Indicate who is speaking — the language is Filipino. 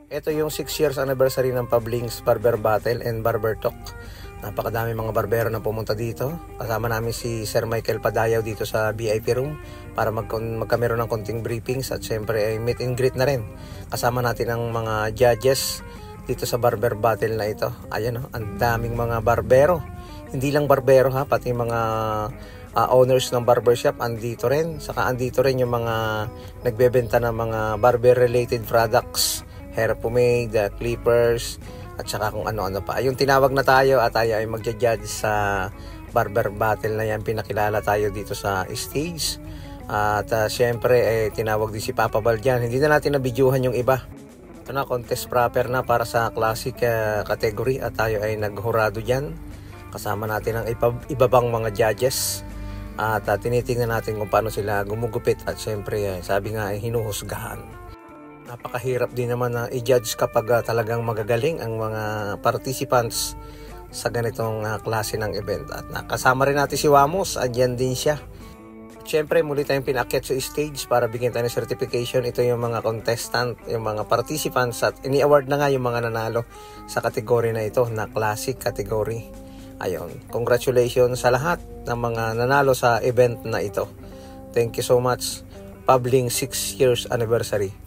Speaker 1: Ito yung 6 years anniversary ng Pabling's Barber Battle and Barber Talk. Napakadami mga barbero na pumunta dito. Kasama namin si Sir Michael Padayaw dito sa VIP room para magkameron ng konting briefings at syempre ay meet and greet na rin. Kasama natin ang mga judges dito sa Barber Battle na ito. Ayan o, ang daming mga barbero. Hindi lang barbero ha, pati mga owners ng barbershop andito rin. Saka andito rin yung mga nagbebenta ng mga barber related products. Hair pomade, clippers, at saka kung ano-ano pa. Yung tinawag na tayo at tayo ay magja-judge sa barber battle na yan. Pinakilala tayo dito sa stage. At syempre, tinawag din si Papa Bal dyan. Hindi na natin nabidyuhan yung iba. Ito na, contest proper na para sa classic category. At tayo ay naghurado dyan. Kasama natin ang ibabang mga judges. At tinitingnan natin kung paano sila gumugupit. At syempre, sabi nga ay hinuhusgahan. Napakahirap din naman na i-judge kapag talagang magagaling ang mga participants sa ganitong klase ng event. At nakasama rin natin si Wamos, andyan din siya. Siyempre muli tayong pinakyat sa stage para bigyan tayo ng certification. Ito yung mga contestant, yung mga participants at ini-award na nga yung mga nanalo sa kategory na ito na classic category. Ayun, congratulations sa lahat ng mga nanalo sa event na ito. Thank you so much. Pabling's 6 years anniversary.